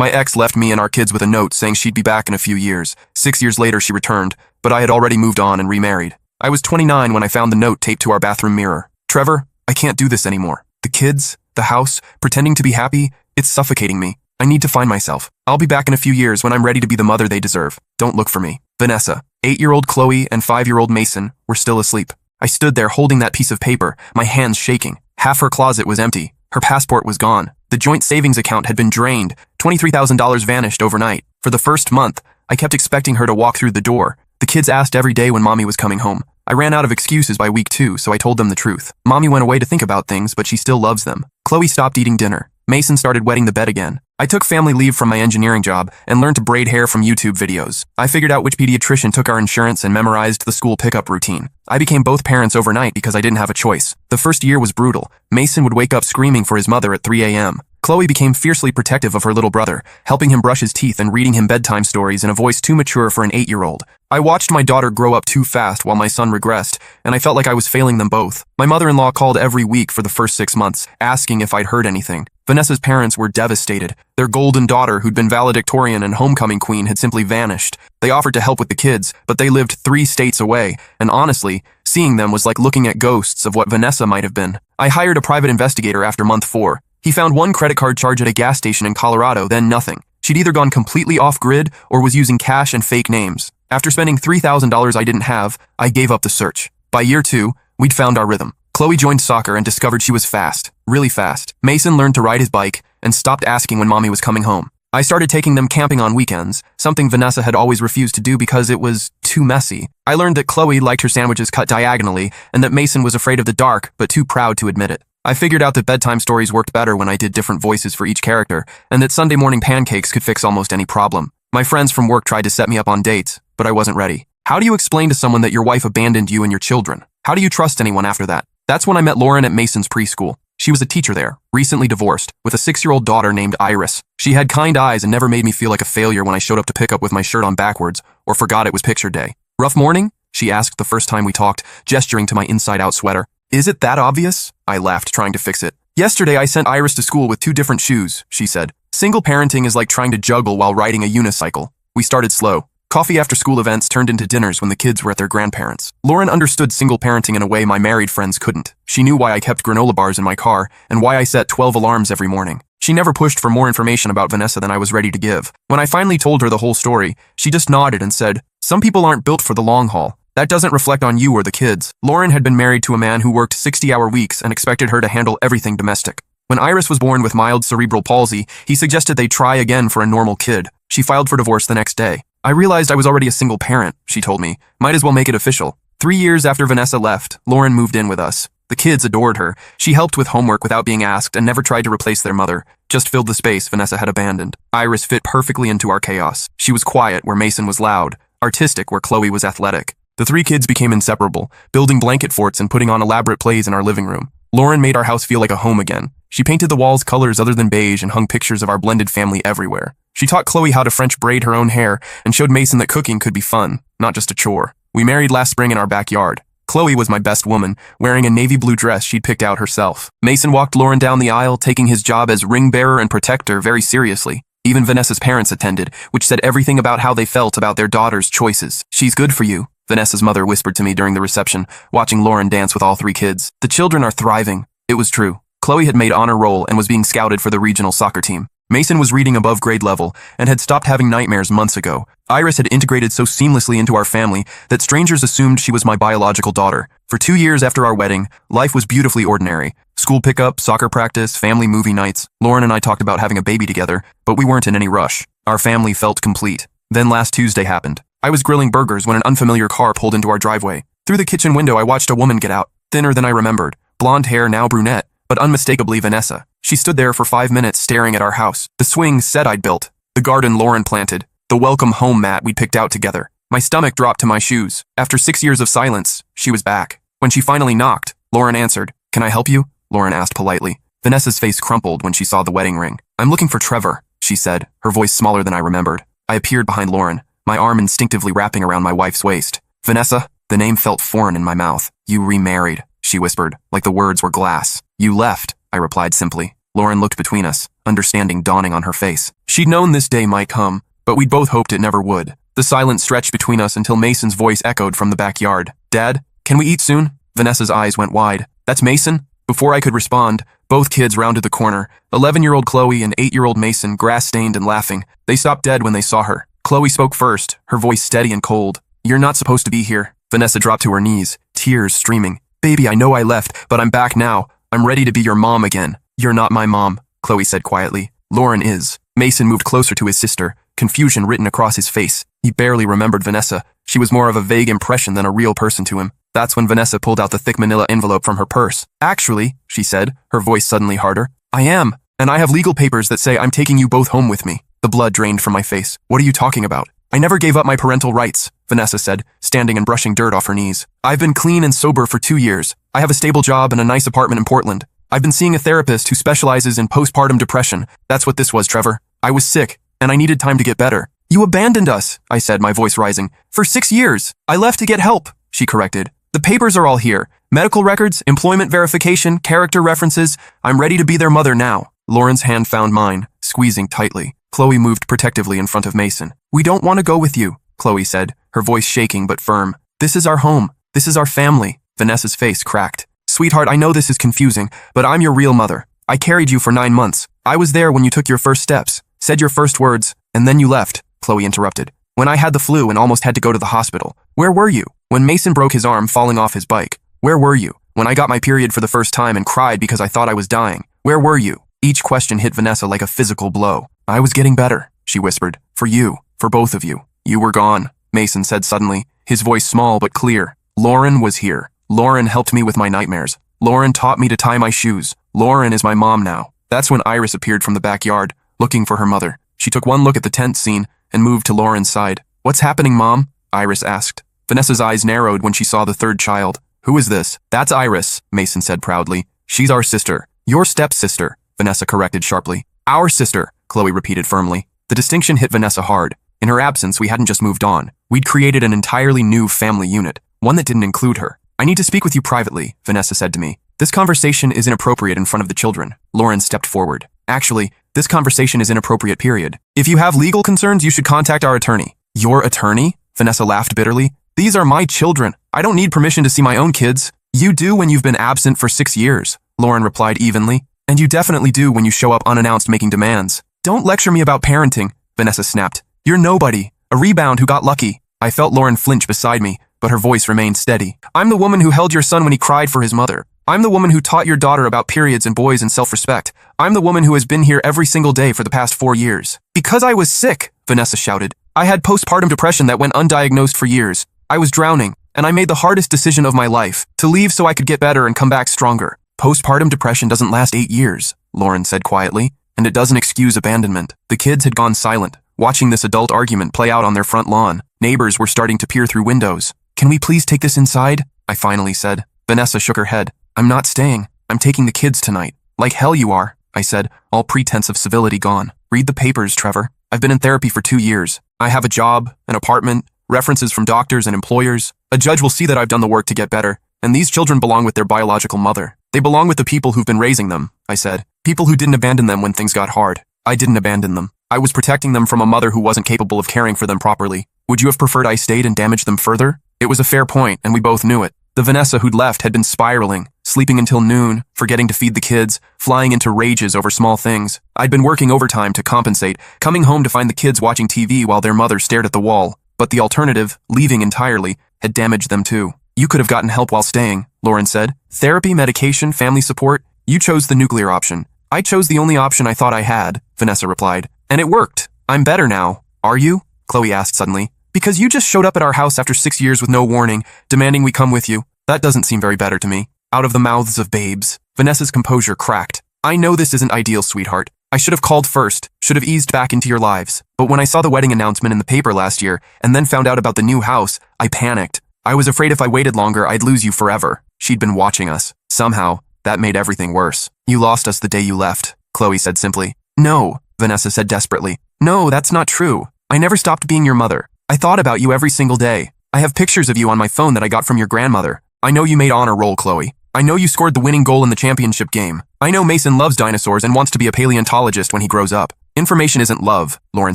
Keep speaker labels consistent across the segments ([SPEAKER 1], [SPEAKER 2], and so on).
[SPEAKER 1] My ex left me and our kids with a note saying she'd be back in a few years. 6 years later, she returned, but I had already moved on and remarried. I was 29 when I found the note taped to our bathroom mirror. Trevor, I can't do this anymore. The kids, the house, pretending to be happy, it's suffocating me. I need to find myself. I'll be back in a few years when I'm ready to be the mother they deserve. Don't look for me. Vanessa, 8-year-old Chloe and 5-year-old Mason were still asleep. I stood there holding that piece of paper, my hands shaking. Half her closet was empty. Her passport was gone. The joint savings account had been drained. $23,000 vanished overnight. For the first month, I kept expecting her to walk through the door. The kids asked every day when Mommy was coming home. I ran out of excuses by week 2, so I told them the truth. Mommy went away to think about things, but she still loves them. Chloe stopped eating dinner. Mason started wetting the bed again. I took family leave from my engineering job and learned to braid hair from YouTube videos. I figured out which pediatrician took our insurance and memorized the school pickup routine. I became both parents overnight because I didn't have a choice. The first year was brutal. Mason would wake up screaming for his mother at 3 a.m. Chloe became fiercely protective of her little brother, helping him brush his teeth and reading him bedtime stories in a voice too mature for an 8-year-old. I watched my daughter grow up too fast while my son regressed, and I felt like I was failing them both. My mother-in-law called every week for the first 6 months, asking if I'd heard anything. Vanessa's parents were devastated. Their golden daughter, who'd been valedictorian and homecoming queen, had simply vanished. They offered to help with the kids, but they lived 3 states away, and honestly, seeing them was like looking at ghosts of what Vanessa might have been. I hired a private investigator after month 4. He found one credit card charge at a gas station in Colorado, then nothing. She'd either gone completely off-grid or was using cash and fake names. After spending $3,000 I didn't have, I gave up the search. By year 2, we'd found our rhythm. Chloe joined soccer and discovered she was fast, really fast. Mason learned to ride his bike and stopped asking when Mommy was coming home. I started taking them camping on weekends, something Vanessa had always refused to do because it was too messy. I learned that Chloe liked her sandwiches cut diagonally and that Mason was afraid of the dark but too proud to admit it. I figured out that bedtime stories worked better when I did different voices for each character, and that Sunday morning pancakes could fix almost any problem. My friends from work tried to set me up on dates, but I wasn't ready. How do you explain to someone that your wife abandoned you and your children? How do you trust anyone after that? That's when I met Lauren at Mason's preschool. She was a teacher there, recently divorced, with a 6-year-old daughter named Iris. She had kind eyes and never made me feel like a failure when I showed up to pick up with my shirt on backwards or forgot it was picture day. Rough morning? She asked the first time we talked, gesturing to my inside-out sweater. Is it that obvious? I laughed, trying to fix it. Yesterday, I sent Iris to school with 2 different shoes, she said. Single parenting is like trying to juggle while riding a unicycle. We started slow. Coffee after school events turned into dinners when the kids were at their grandparents'. Lauren understood single parenting in a way my married friends couldn't. She knew why I kept granola bars in my car and why I set 12 alarms every morning. She never pushed for more information about Vanessa than I was ready to give. When I finally told her the whole story, she just nodded and said, "Some people aren't built for the long haul. That doesn't reflect on you or the kids." Lauren had been married to a man who worked 60-hour weeks and expected her to handle everything domestic. When Iris was born with mild cerebral palsy, he suggested they try again for a normal kid. She filed for divorce the next day. I realized I was already a single parent, she told me. Might as well make it official. 3 years after Vanessa left, Lauren moved in with us. The kids adored her. She helped with homework without being asked and never tried to replace their mother, just filled the space Vanessa had abandoned. Iris fit perfectly into our chaos. She was quiet where Mason was loud, artistic where Chloe was athletic. The 3 kids became inseparable, building blanket forts and putting on elaborate plays in our living room. Lauren made our house feel like a home again. She painted the walls colors other than beige and hung pictures of our blended family everywhere. She taught Chloe how to French braid her own hair and showed Mason that cooking could be fun, not just a chore. We married last spring in our backyard. Chloe was my best woman, wearing a navy blue dress she'd picked out herself. Mason walked Lauren down the aisle, taking his job as ring bearer and protector very seriously. Even Vanessa's parents attended, which said everything about how they felt about their daughter's choices. "She's good for you," Vanessa's mother whispered to me during the reception, watching Lauren dance with all 3 kids. "The children are thriving." It was true. Chloe had made honor roll and was being scouted for the regional soccer team. Mason was reading above grade level and had stopped having nightmares months ago. Iris had integrated so seamlessly into our family that strangers assumed she was my biological daughter. For 2 years after our wedding, life was beautifully ordinary. School pickup, soccer practice, family movie nights. Lauren and I talked about having a baby together, but we weren't in any rush. Our family felt complete. Then last Tuesday happened. I was grilling burgers when an unfamiliar car pulled into our driveway. Through the kitchen window, I watched a woman get out, thinner than I remembered. Blonde hair, now brunette, but unmistakably Vanessa. She stood there for 5 minutes staring at our house. The swing set I'd built. The garden Lauren planted. The welcome home mat we'd picked out together. My stomach dropped to my shoes. After 6 years of silence, she was back. When she finally knocked, Lauren answered. "Can I help you?" Lauren asked politely. Vanessa's face crumpled when she saw the wedding ring. "I'm looking for Trevor," she said, her voice smaller than I remembered. I appeared behind Lauren, my arm instinctively wrapping around my wife's waist. "Vanessa?" The name felt foreign in my mouth. "You remarried," she whispered, like the words were glass. "You left," I replied simply. Lauren looked between us, understanding dawning on her face. She'd known this day might come, but we'd both hoped it never would. The silence stretched between us until Mason's voice echoed from the backyard. Dad, can we eat soon? Vanessa's eyes went wide. That's Mason? Before I could respond, both kids rounded the corner. 11-year-old Chloe and 8-year-old Mason, grass-stained and laughing. They stopped dead when they saw her. Chloe spoke first, her voice steady and cold. You're not supposed to be here. Vanessa dropped to her knees, tears streaming. Baby, I know I left, but I'm back now. I'm ready to be your mom again. You're not my mom, Chloe said quietly. Lauren is. Mason moved closer to his sister, confusion written across his face. He barely remembered Vanessa. She was more of a vague impression than a real person to him. That's when Vanessa pulled out the thick manila envelope from her purse. Actually, she said, her voice suddenly harder, I am, and I have legal papers that say I'm taking you both home with me. The blood drained from my face. What are you talking about? I never gave up my parental rights, Vanessa said, standing and brushing dirt off her knees. I've been clean and sober for 2 years. I have a stable job and a nice apartment in Portland. I've been seeing a therapist who specializes in postpartum depression. That's what this was, Trevor. I was sick, and I needed time to get better. You abandoned us, I said, my voice rising. For 6 years. I left to get help, she corrected. The papers are all here. Medical records, employment verification, character references. I'm ready to be their mother now. Lauren's hand found mine, squeezing tightly. Chloe moved protectively in front of Mason. We don't want to go with you, Chloe said, her voice shaking but firm. This is our home. This is our family. Vanessa's face cracked. Sweetheart, I know this is confusing, but I'm your real mother. I carried you for 9 months. I was there when you took your first steps, said your first words, and then you left, Chloe interrupted. When I had the flu and almost had to go to the hospital. Where were you? When Mason broke his arm falling off his bike. Where were you? When I got my period for the first time and cried because I thought I was dying. Where were you? Each question hit Vanessa like a physical blow. I was getting better, she whispered. For you. For both of you. You were gone, Mason said suddenly, his voice small but clear. Lauren was here. Lauren helped me with my nightmares. Lauren taught me to tie my shoes. Lauren is my mom now. That's when Iris appeared from the backyard, looking for her mother. She took one look at the tent scene and moved to Lauren's side. What's happening, Mom? Iris asked. Vanessa's eyes narrowed when she saw the third child. Who is this? That's Iris, Mason said proudly. She's our sister. Your stepsister, Vanessa corrected sharply. Our sister, Chloe repeated firmly. The distinction hit Vanessa hard. In her absence, we hadn't just moved on. We'd created an entirely new family unit, one that didn't include her. I need to speak with you privately, Vanessa said to me. This conversation is inappropriate in front of the children. Lauren stepped forward. Actually, this conversation is inappropriate, period. If you have legal concerns, you should contact our attorney. Your attorney? Vanessa laughed bitterly. These are my children. I don't need permission to see my own kids. You do when you've been absent for 6 years, Lauren replied evenly. And you definitely do when you show up unannounced making demands. Don't lecture me about parenting, Vanessa snapped. You're nobody, a rebound who got lucky. I felt Lauren flinch beside me, but her voice remained steady. I'm the woman who held your son when he cried for his mother. I'm the woman who taught your daughter about periods and boys and self-respect. I'm the woman who has been here every single day for the past 4 years. Because I was sick, Vanessa shouted. I had postpartum depression that went undiagnosed for years. I was drowning, and I made the hardest decision of my life, to leave so I could get better and come back stronger. Postpartum depression doesn't last 8 years, Lauren said quietly, and it doesn't excuse abandonment. The kids had gone silent, watching this adult argument play out on their front lawn. Neighbors were starting to peer through windows. Can we please take this inside? I finally said. Vanessa shook her head. I'm not staying. I'm taking the kids tonight. Like hell you are, I said, all pretense of civility gone. Read the papers, Trevor. I've been in therapy for 2 years. I have a job, an apartment, references from doctors and employers. A judge will see that I've done the work to get better, and these children belong with their biological mother. They belong with the people who've been raising them, I said. People who didn't abandon them when things got hard. I didn't abandon them. I was protecting them from a mother who wasn't capable of caring for them properly. Would you have preferred I stayed and damaged them further? It was a fair point, and we both knew it. The Vanessa who'd left had been spiraling, sleeping until noon, forgetting to feed the kids, flying into rages over small things. I'd been working overtime to compensate, coming home to find the kids watching TV while their mother stared at the wall. But the alternative, leaving entirely, had damaged them too. You could have gotten help while staying, Lauren said. Therapy, medication, family support. You chose the nuclear option. I chose the only option I thought I had, Vanessa replied. And it worked. I'm better now. Are you? Chloe asked suddenly. Because you just showed up at our house after 6 years with no warning, demanding we come with you. That doesn't seem very better to me. Out of the mouths of babes. Vanessa's composure cracked. I know this isn't ideal, sweetheart. I should have called first, should have eased back into your lives. But when I saw the wedding announcement in the paper last year, and then found out about the new house, I panicked. I was afraid if I waited longer, I'd lose you forever. She'd been watching us. Somehow, that made everything worse. You lost us the day you left, Chloe said simply. No, Vanessa said desperately. No, that's not true. I never stopped being your mother. I thought about you every single day. I have pictures of you on my phone that I got from your grandmother. I know you made honor roll, Chloe. I know you scored the winning goal in the championship game. I know Mason loves dinosaurs and wants to be a paleontologist when he grows up. Information isn't love, Lauren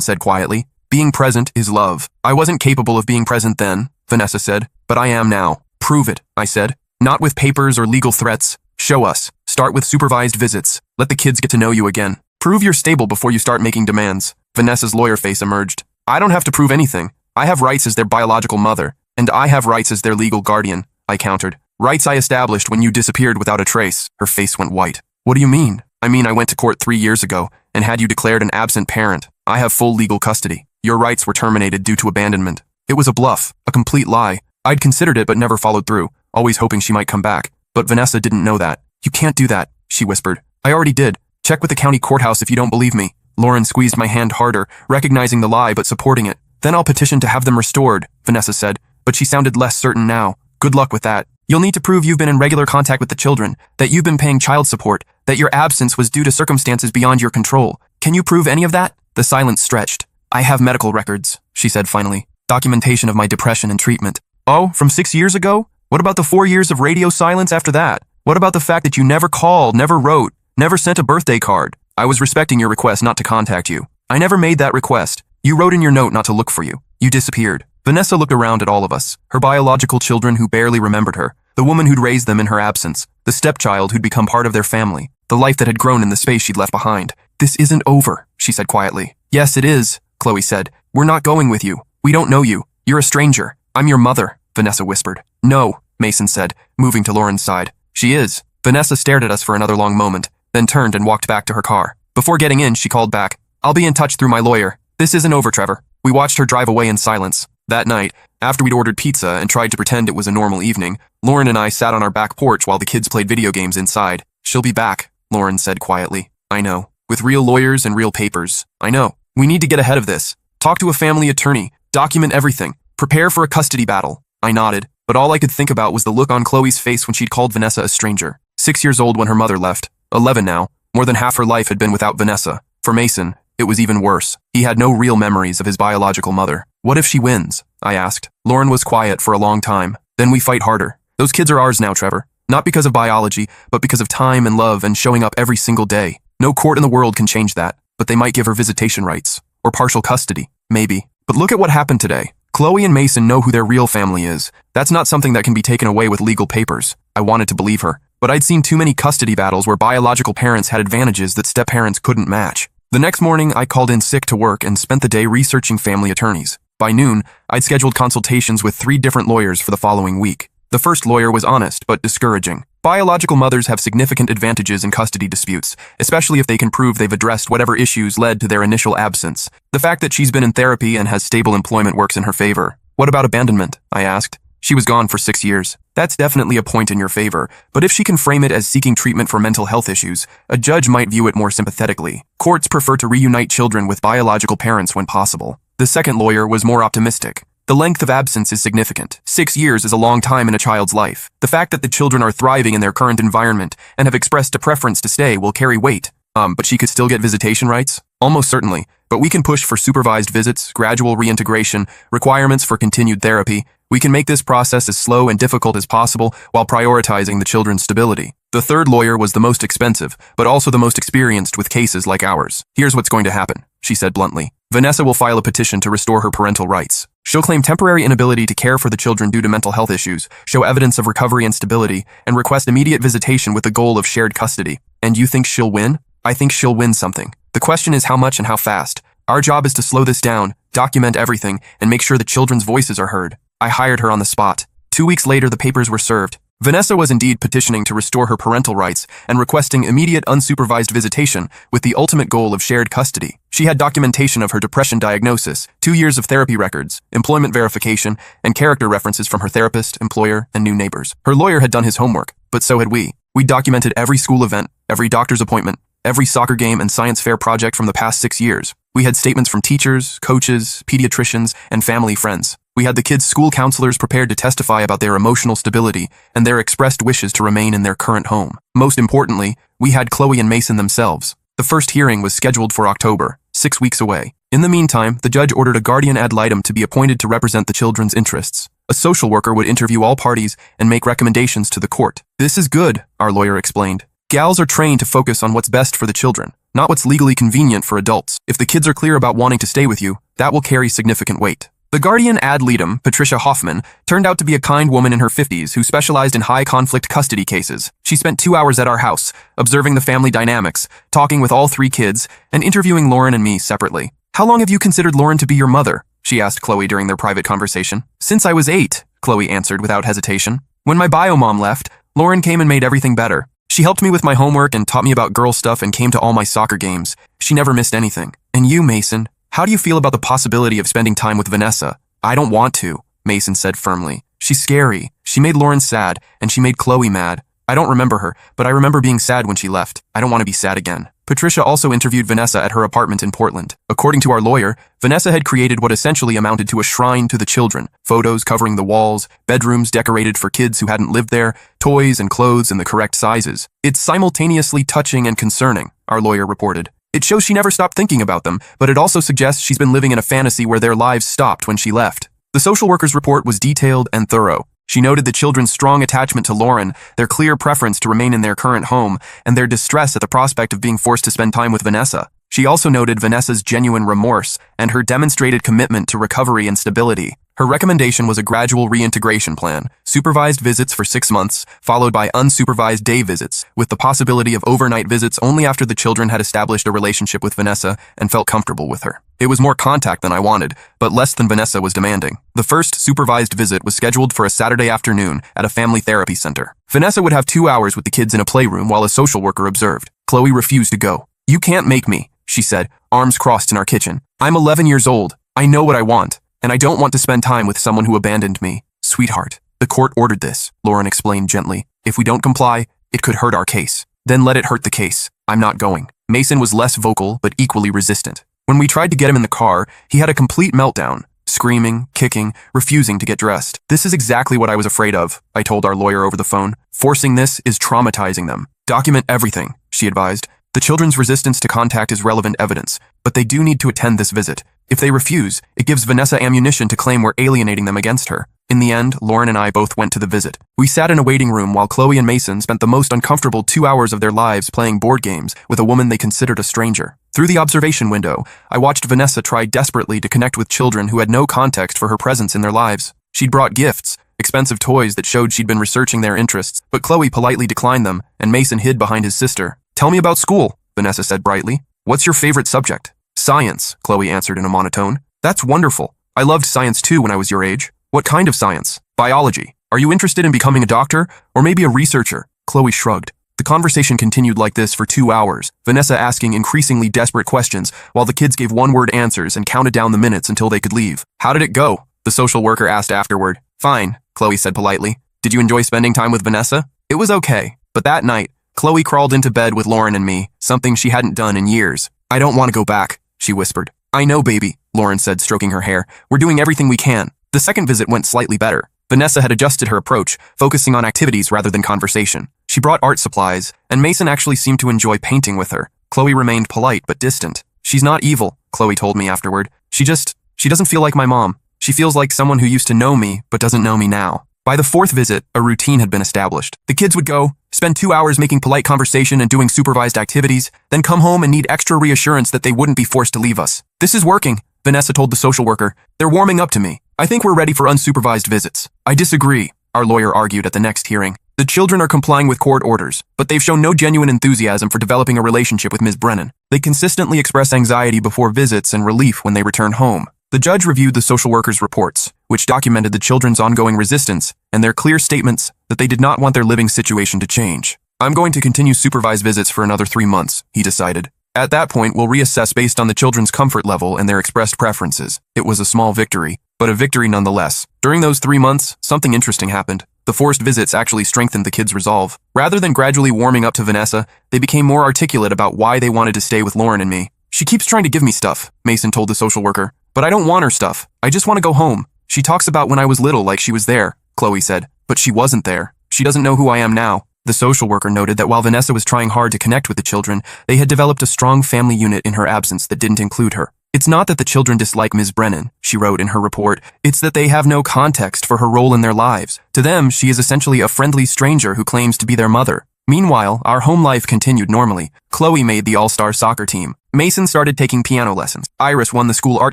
[SPEAKER 1] said quietly. Being present is love. I wasn't capable of being present then, Vanessa said, but I am now. Prove it, I said. Not with papers or legal threats. Show us. Start with supervised visits. Let the kids get to know you again. Prove you're stable before you start making demands. Vanessa's lawyer face emerged. I don't have to prove anything. I have rights as their biological mother, and I have rights as their legal guardian, I countered. Rights I established when you disappeared without a trace. Her face went white. What do you mean? I mean I went to court 3 years ago and had you declared an absent parent. I have full legal custody. Your rights were terminated due to abandonment. It was a bluff, a complete lie. I'd considered it but never followed through, always hoping she might come back. But Vanessa didn't know that. You can't do that, she whispered. I already did. Check with the county courthouse if you don't believe me. Lauren squeezed my hand harder, recognizing the lie but supporting it. Then I'll petition to have them restored, Vanessa said, but she sounded less certain now. Good luck with that. You'll need to prove you've been in regular contact with the children, that you've been paying child support, that your absence was due to circumstances beyond your control. Can you prove any of that? The silence stretched. I have medical records, she said finally. Documentation of my depression and treatment. Oh, from 6 years ago? What about the 4 years of radio silence after that? What about the fact that you never called, never wrote, never sent a birthday card? I was respecting your request not to contact you. I never made that request. You wrote in your note not to look for you. You disappeared. Vanessa looked around at all of us, her biological children who barely remembered her, the woman who'd raised them in her absence, the stepchild who'd become part of their family, the life that had grown in the space she'd left behind. This isn't over, she said quietly. Yes, it is, Chloe said. We're not going with you. We don't know you. You're a stranger. I'm your mother, Vanessa whispered. No, Mason said, moving to Lauren's side. She is. Vanessa stared at us for another long moment, then turned and walked back to her car. Before getting in, she called back. I'll be in touch through my lawyer. This isn't over, Trevor. We watched her drive away in silence. That night, after we'd ordered pizza and tried to pretend it was a normal evening, Lauren and I sat on our back porch while the kids played video games inside. She'll be back, Lauren said quietly. I know. With real lawyers and real papers. I know. We need to get ahead of this. Talk to a family attorney. Document everything. Prepare for a custody battle. I nodded, but all I could think about was the look on Chloe's face when she'd called Vanessa a stranger. 6 years old when her mother left. 11 now. More than half her life had been without Vanessa. For Mason, it was even worse. He had no real memories of his biological mother. What if she wins? I asked. Lauren was quiet for a long time. Then we fight harder. Those kids are ours now, Trevor. Not because of biology, but because of time and love and showing up every single day. No court in the world can change that, but they might give her visitation rights. Or partial custody. Maybe. But look at what happened today. Chloe and Mason know who their real family is. That's not something that can be taken away with legal papers. I wanted to believe her. But I'd seen too many custody battles where biological parents had advantages that step-parents couldn't match. The next morning, I called in sick to work and spent the day researching family attorneys. By noon, I'd scheduled consultations with 3 different lawyers for the following week. The first lawyer was honest, but discouraging. Biological mothers have significant advantages in custody disputes, especially if they can prove they've addressed whatever issues led to their initial absence. The fact that she's been in therapy and has stable employment works in her favor. What about abandonment? I asked. She was gone for 6 years. That's definitely a point in your favor, but if she can frame it as seeking treatment for mental health issues, a judge might view it more sympathetically. Courts prefer to reunite children with biological parents when possible. The second lawyer was more optimistic. The length of absence is significant. 6 years is a long time in a child's life. The fact that the children are thriving in their current environment and have expressed a preference to stay will carry weight. But she could still get visitation rights? Almost certainly. But we can push for supervised visits, gradual reintegration, requirements for continued therapy. We can make this process as slow and difficult as possible while prioritizing the children's stability. The third lawyer was the most expensive, but also the most experienced with cases like ours. Here's what's going to happen, she said bluntly. Vanessa will file a petition to restore her parental rights. She'll claim temporary inability to care for the children due to mental health issues, show evidence of recovery and stability, and request immediate visitation with the goal of shared custody. And you think she'll win? I think she'll win something. The question is how much and how fast. Our job is to slow this down, document everything, and make sure the children's voices are heard. I hired her on the spot. 2 weeks later, the papers were served. Vanessa was indeed petitioning to restore her parental rights and requesting immediate unsupervised visitation with the ultimate goal of shared custody. She had documentation of her depression diagnosis, 2 years of therapy records, employment verification, and character references from her therapist, employer, and new neighbors. Her lawyer had done his homework, but so had we. We documented every school event, every doctor's appointment, every soccer game and science fair project from the past 6 years. We had statements from teachers, coaches, pediatricians, and family friends. We had the kids' school counselors prepared to testify about their emotional stability and their expressed wishes to remain in their current home. Most importantly, we had Chloe and Mason themselves. The first hearing was scheduled for October, 6 weeks away. In the meantime, the judge ordered a guardian ad litem to be appointed to represent the children's interests. A social worker would interview all parties and make recommendations to the court. This is good, our lawyer explained. Gals are trained to focus on what's best for the children, not what's legally convenient for adults. If the kids are clear about wanting to stay with you, that will carry significant weight. The guardian ad litem, Patricia Hoffman, turned out to be a kind woman in her 50s who specialized in high-conflict custody cases. She spent 2 hours at our house, observing the family dynamics, talking with all 3 kids, and interviewing Lauren and me separately. "How long have you considered Lauren to be your mother?" she asked Chloe during their private conversation. "Since I was 8, Chloe answered without hesitation. "When my bio mom left, Lauren came and made everything better. She helped me with my homework and taught me about girl stuff and came to all my soccer games. She never missed anything. And you, Mason? How do you feel about the possibility of spending time with Vanessa?" "I don't want to," Mason said firmly. "She's scary. She made Lauren sad, and she made Chloe mad. I don't remember her, but I remember being sad when she left. I don't want to be sad again." Patricia also interviewed Vanessa at her apartment in Portland. According to our lawyer, Vanessa had created what essentially amounted to a shrine to the children. Photos covering the walls, bedrooms decorated for kids who hadn't lived there, toys and clothes in the correct sizes. "It's simultaneously touching and concerning," our lawyer reported. "It shows she never stopped thinking about them, but it also suggests she's been living in a fantasy where their lives stopped when she left." The social worker's report was detailed and thorough. She noted the children's strong attachment to Lauren, their clear preference to remain in their current home, and their distress at the prospect of being forced to spend time with Vanessa. She also noted Vanessa's genuine remorse and her demonstrated commitment to recovery and stability. Her recommendation was a gradual reintegration plan, supervised visits for 6 months, followed by unsupervised day visits, with the possibility of overnight visits only after the children had established a relationship with Vanessa and felt comfortable with her. It was more contact than I wanted, but less than Vanessa was demanding. The first supervised visit was scheduled for a Saturday afternoon at a family therapy center. Vanessa would have 2 hours with the kids in a playroom while a social worker observed. Chloe refused to go. "You can't make me," she said, arms crossed in our kitchen. "I'm 11 years old. I know what I want. And I don't want to spend time with someone who abandoned me." "Sweetheart, the court ordered this," Lauren explained gently. "If we don't comply, it could hurt our case." "Then let it hurt the case. I'm not going." Mason was less vocal, but equally resistant. When we tried to get him in the car, he had a complete meltdown, screaming, kicking, refusing to get dressed. "This is exactly what I was afraid of," I told our lawyer over the phone. "Forcing this is traumatizing them." "Document everything," she advised. "The children's resistance to contact is relevant evidence, but they do need to attend this visit. If they refuse, it gives Vanessa ammunition to claim we're alienating them against her." In the end, Lauren and I both went to the visit. We sat in a waiting room while Chloe and Mason spent the most uncomfortable 2 hours of their lives playing board games with a woman they considered a stranger. Through the observation window, I watched Vanessa try desperately to connect with children who had no context for her presence in their lives. She'd brought gifts, expensive toys that showed she'd been researching their interests, but Chloe politely declined them, and Mason hid behind his sister. "Tell me about school," Vanessa said brightly. "What's your favorite subject?" "Science," Chloe answered in a monotone. "That's wonderful. I loved science too when I was your age." "What kind of science?" "Biology. Are you interested in becoming a doctor, or maybe a researcher?" Chloe shrugged. The conversation continued like this for 2 hours, Vanessa asking increasingly desperate questions, while the kids gave one-word answers and counted down the minutes until they could leave. "How did it go?" the social worker asked afterward. "Fine," Chloe said politely. "Did you enjoy spending time with Vanessa?" "It was okay." But that night, Chloe crawled into bed with Lauren and me, something she hadn't done in years. "I don't want to go back," she whispered. "I know, baby," Lauren said, stroking her hair. "We're doing everything we can." The second visit went slightly better. Vanessa had adjusted her approach, focusing on activities rather than conversation. She brought art supplies, and Mason actually seemed to enjoy painting with her. Chloe remained polite but distant. "She's not evil," Chloe told me afterward. She doesn't feel like my mom. She feels like someone who used to know me but doesn't know me now." By the fourth visit, a routine had been established. The kids would go, spend 2 hours making polite conversation and doing supervised activities, then come home and need extra reassurance that they wouldn't be forced to leave us. "This is working," Vanessa told the social worker. "They're warming up to me. I think we're ready for unsupervised visits." "I disagree," our lawyer argued at the next hearing. "The children are complying with court orders, but they've shown no genuine enthusiasm for developing a relationship with Ms. Brennan. They consistently express anxiety before visits and relief when they return home." The judge reviewed the social worker's reports, which documented the children's ongoing resistance and their clear statements that they did not want their living situation to change. "I'm going to continue supervised visits for another 3 months, he decided. "At that point, we'll reassess based on the children's comfort level and their expressed preferences." It was a small victory, but a victory nonetheless. During those 3 months, something interesting happened. The forced visits actually strengthened the kids' resolve. Rather than gradually warming up to Vanessa, they became more articulate about why they wanted to stay with Lauren and me. "She keeps trying to give me stuff," Mason told the social worker. "But I don't want her stuff. I just want to go home. She talks about when I was little like she was there," Chloe said. "But she wasn't there. She doesn't know who I am now." The social worker noted that while Vanessa was trying hard to connect with the children, they had developed a strong family unit in her absence that didn't include her. "It's not that the children dislike Ms. Brennan," she wrote in her report. "It's that they have no context for her role in their lives. To them, she is essentially a friendly stranger who claims to be their mother." Meanwhile, our home life continued normally. Chloe made the all-star soccer team. Mason started taking piano lessons. Iris won the school art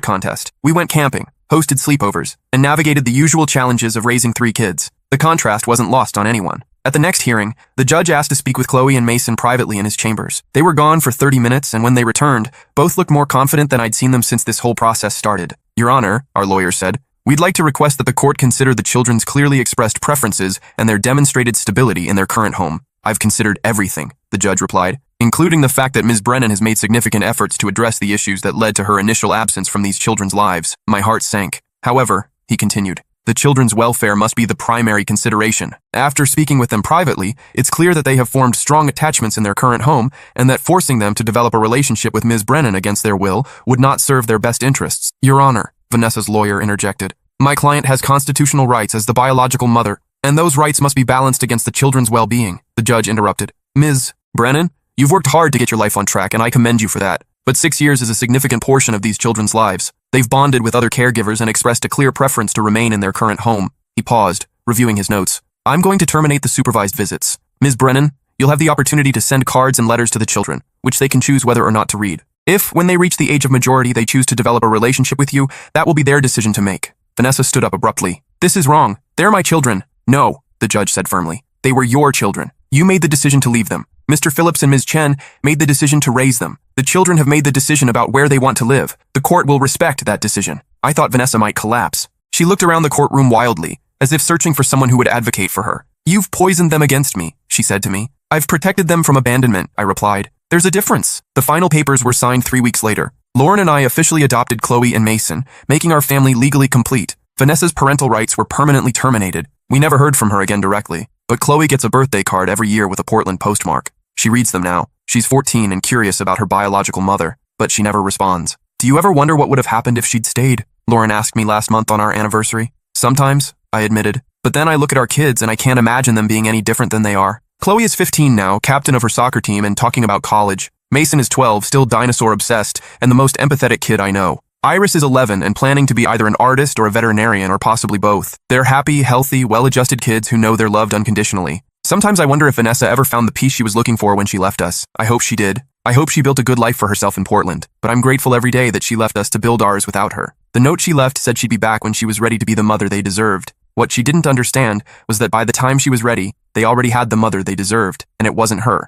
[SPEAKER 1] contest. We went camping, hosted sleepovers, and navigated the usual challenges of raising 3 kids. The contrast wasn't lost on anyone. At the next hearing, the judge asked to speak with Chloe and Mason privately in his chambers. They were gone for 30 minutes, and when they returned, both looked more confident than I'd seen them since this whole process started. Your Honor, our lawyer said, we'd like to request that the court consider the children's clearly expressed preferences and their demonstrated stability in their current home. I've considered everything, the judge replied, including the fact that Ms. Brennan has made significant efforts to address the issues that led to her initial absence from these children's lives. My heart sank. However, he continued, the children's welfare must be the primary consideration. After speaking with them privately, it's clear that they have formed strong attachments in their current home and that forcing them to develop a relationship with Ms. Brennan against their will would not serve their best interests. Your Honor, Vanessa's lawyer interjected, my client has constitutional rights as the biological mother, and those rights must be balanced against the children's well-being. The judge interrupted. Ms. Brennan, you've worked hard to get your life on track, and I commend you for that. But 6 years is a significant portion of these children's lives. They've bonded with other caregivers and expressed a clear preference to remain in their current home. He paused, reviewing his notes. I'm going to terminate the supervised visits. Ms. Brennan, you'll have the opportunity to send cards and letters to the children, which they can choose whether or not to read. If, when they reach the age of majority, they choose to develop a relationship with you, that will be their decision to make. Vanessa stood up abruptly. This is wrong. They're my children. No, the judge said firmly. They were your children. You made the decision to leave them. Mr. Phillips and Ms. Chen made the decision to raise them. The children have made the decision about where they want to live. The court will respect that decision. I thought Vanessa might collapse. She looked around the courtroom wildly, as if searching for someone who would advocate for her. You've poisoned them against me, she said to me. I've protected them from abandonment, I replied. There's a difference. The final papers were signed 3 weeks later. Lauren and I officially adopted Chloe and Mason, making our family legally complete. Vanessa's parental rights were permanently terminated. We never heard from her again directly. But Chloe gets a birthday card every year with a Portland postmark. She reads them now. She's 14 and curious about her biological mother, but she never responds. Do you ever wonder what would have happened if she'd stayed? Lauren asked me last month on our anniversary. Sometimes, I admitted. But then I look at our kids and I can't imagine them being any different than they are. Chloe is 15 now, captain of her soccer team and talking about college. Mason is 12, still dinosaur obsessed, and the most empathetic kid I know. Iris is 11 and planning to be either an artist or a veterinarian or possibly both. They're happy, healthy, well-adjusted kids who know they're loved unconditionally. Sometimes I wonder if Vanessa ever found the peace she was looking for when she left us. I hope she did. I hope she built a good life for herself in Portland, but I'm grateful every day that she left us to build ours without her. The note she left said she'd be back when she was ready to be the mother they deserved. What she didn't understand was that by the time she was ready, they already had the mother they deserved, and it wasn't her.